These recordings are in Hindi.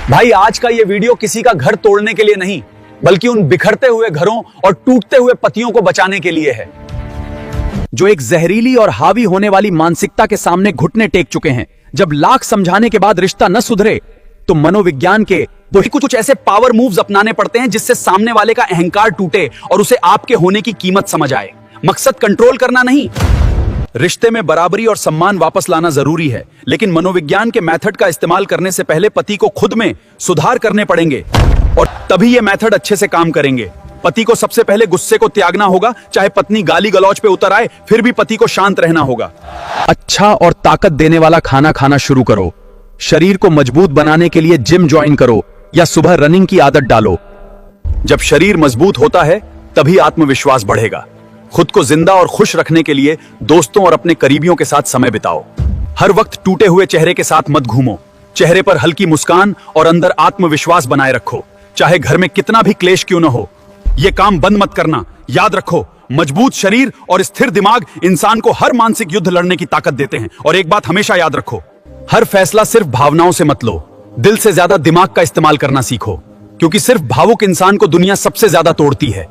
भाई आज का ये वीडियो किसी का घर तोड़ने के लिए नहीं, बल्कि उन बिखरते हुए घरों और टूटते हुए पतियों को बचाने के लिए है, जो एक जहरीली और हावी होने वाली मानसिकता के सामने घुटने टेक चुके हैं। जब लाख समझाने के बाद रिश्ता न सुधरे तो मनोविज्ञान के कुछ ऐसे पावर मूव्स अपनाने पड़ते हैं जिससे सामने वाले का अहंकार टूटे और उसे आपके होने की कीमत समझ आए। मकसद कंट्रोल करना नहीं, रिश्ते में बराबरी और सम्मान वापस लाना जरूरी है, लेकिन मनोविज्ञान के मेथड का इस्तेमाल करने से पहले पति को खुद में सुधार करने पड़ेंगे और तभी ये मेथड अच्छे से काम करेंगे। पति को सबसे पहले गुस्से को त्यागना होगा, चाहे पत्नी गाली गलौज पे उतर आए, फिर भी पति को शांत रहना होगा। अच्छा और ताकत देने वाला खाना खाना शुरू करो, शरीर को मजबूत बनाने के लिए जिम ज्वाइन करो या सुबह रनिंग की आदत डालो। जब शरीर मजबूत होता है तभी आत्मविश्वास बढ़ेगा। खुद को जिंदा और खुश रखने के लिए दोस्तों और अपने करीबियों के साथ समय बिताओ। हर वक्त टूटे हुए चेहरे के साथ मत घूमो, चेहरे पर हल्की मुस्कान और अंदर आत्मविश्वास बनाए रखो, चाहे घर में कितना भी क्लेश क्यों न हो। यह काम बंद मत करना। याद रखो, मजबूत शरीर और स्थिर दिमाग इंसान को हर मानसिक युद्ध लड़ने की ताकत देते हैं। और एक बात हमेशा याद रखो, हर फैसला सिर्फ भावनाओं से मत लो, दिल से ज्यादा दिमाग का इस्तेमाल करना सीखो, क्योंकि सिर्फ भावुक इंसान को दुनिया सबसे ज्यादा तोड़ती है।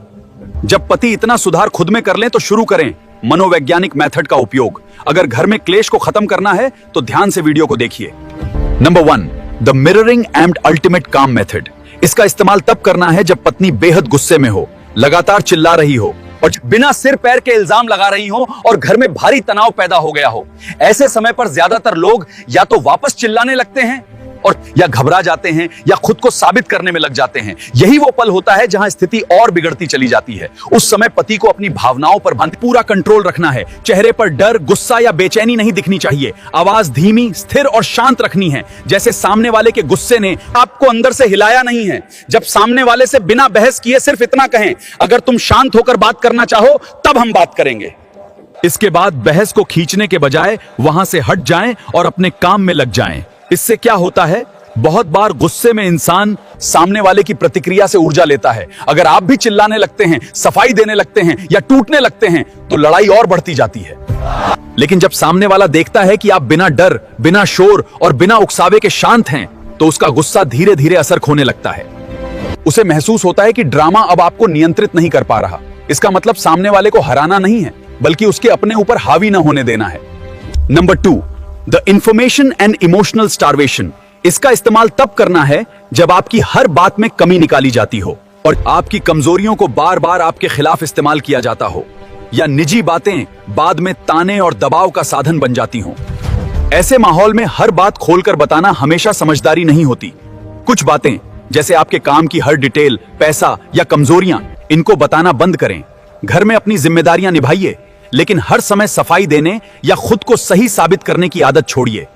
जब पति इतना सुधार खुद में कर लें तो शुरू करें मनोवैज्ञानिक मेथड का उपयोग। अगर घर में क्लेश को खत्म करना है तो ध्यान से वीडियो को देखिए। Number 1, the mirroring and ultimate काम मेथड। इसका इस्तेमाल तब करना है जब पत्नी बेहद गुस्से में हो, लगातार चिल्ला रही हो और बिना सिर पैर के इल्जाम लगा रही हो और घर में भारी तनाव पैदा हो गया हो। ऐसे समय पर ज्यादातर लोग या तो वापस चिल्लाने लगते हैं और या घबरा जाते हैं या खुद को साबित करने में लग जाते हैं। यही वो पल होता है जहां स्थिति और बिगड़ती चली जाती है। उस समय पति को अपनी भावनाओं पर पूरा कंट्रोल रखना है। चेहरे पर डर, गुस्सा या बेचैनी नहीं दिखनी चाहिए। आवाज धीमी, स्थिर और शांत रखनी है, जैसे सामने वाले के गुस्से ने आपको अंदर से हिलाया नहीं है। जब सामने वाले से बिना बहस किए सिर्फ इतना कहें, अगर तुम शांत होकर बात करना चाहो तब हम बात करेंगे। इसके बाद बहस को खींचने के बजाय वहां से हट जाएं और अपने काम में लग जाएं। इससे क्या होता है, बहुत बार गुस्से में इंसान सामने वाले की प्रतिक्रिया से ऊर्जा लेता है। अगर आप भी चिल्लाने लगते हैं, सफाई देने लगते हैं या टूटने लगते हैं तो लड़ाई और बढ़ती जाती है। लेकिन जब सामने वाला देखता है कि आप बिना डर, बिना शोर और बिना उकसावे के शांत हैं, तो उसका गुस्सा धीरे धीरे असर खोने लगता है। उसे महसूस होता है कि ड्रामा अब आपको नियंत्रित नहीं कर पा रहा। इसका मतलब सामने वाले को हराना नहीं है, बल्कि उसके अपने ऊपर हावी न होने देना है। Number 2, the information and emotional starvation. इसका इस्तेमाल तब करना है जब आपकी हर बात में कमी निकाली जाती हो और आपकी कमजोरियों को बार बार आपके खिलाफ इस्तेमाल किया जाता हो, या निजी बातें बाद में ताने और दबाव का साधन बन जाती हों। ऐसे माहौल में हर बात खोलकर बताना हमेशा समझदारी नहीं होती। कुछ बातें, जैसे आपके काम की हर डिटेल, पैसा या कमजोरियां, इनको बताना बंद करें। घर में अपनी जिम्मेदारियां निभाइए, लेकिन हर समय सफाई देने या खुद को सही साबित करने की आदत छोड़िए।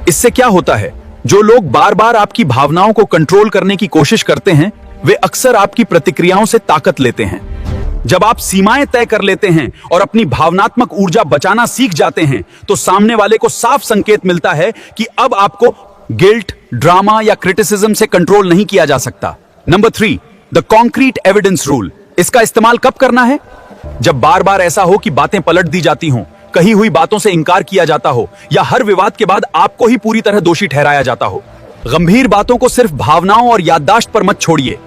इससे क्या होता है, जो लोग बार बार आपकी भावनाओं को कंट्रोल करने की कोशिश करते हैं, वे अक्सर आपकी प्रतिक्रियाओं से ताकत लेते हैं। जब आप सीमाएं तय कर लेते हैं और अपनी भावनात्मक ऊर्जा बचाना सीख जाते हैं, तो सामने वाले को साफ संकेत मिलता है कि अब आपको गिल्ट, ड्रामा या क्रिटिसिज्म से कंट्रोल नहीं किया जा सकता। Number 3, the concrete evidence rule. इसका इस्तेमाल कब करना है, जब बार बार ऐसा हो कि बातें पलट दी जाती हों, कही हुई बातों से इनकार किया जाता हो या हर विवाद के बाद आपको ही पूरी तरह दोषी ठहराया जाता हो। गंभीर बातों को सिर्फ भावनाओं और याददाश्त पर मत छोड़िए।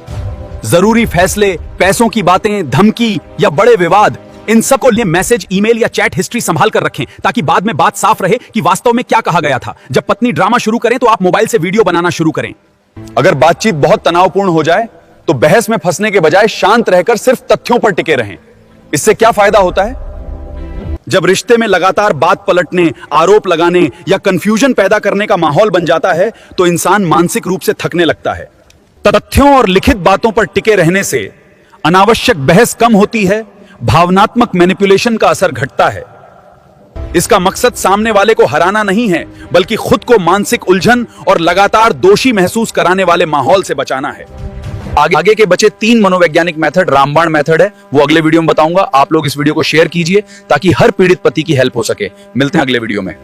जरूरी फैसले, पैसों की बातें, धमकी या बड़े विवाद, इन सब को लिए मैसेज, ईमेल या चैट हिस्ट्री संभाल कर रखें, ताकि बाद में बात साफ रहे कि वास्तव में क्या कहा गया था। जब पत्नी ड्रामा शुरू करें तो आप मोबाइल से वीडियो बनाना शुरू करें। अगर बातचीत बहुत तनावपूर्ण हो जाए तो बहस में फंसने के बजाय शांत रहकर सिर्फ तथ्यों पर टिके रहें। इससे क्या फायदा होता है, जब रिश्ते में लगातार बात पलटने, आरोप लगाने या कंफ्यूजन पैदा करने का माहौल बन जाता है, तो इंसान मानसिक रूप से थकने लगता है। तथ्यों और लिखित बातों पर टिके रहने से अनावश्यक बहस कम होती है, भावनात्मक मैनिपुलेशन का असर घटता है। इसका मकसद सामने वाले को हराना नहीं है, बल्कि खुद को मानसिक उलझन और लगातार दोषी महसूस कराने वाले माहौल से बचाना है। आगे के बचे 3 मनोवैज्ञानिक मेथड रामबाण मेथड है, वो अगले वीडियो में बताऊंगा। आप लोग इस वीडियो को शेयर कीजिए ताकि हर पीड़ित पति की हेल्प हो सके। मिलते हैं अगले वीडियो में।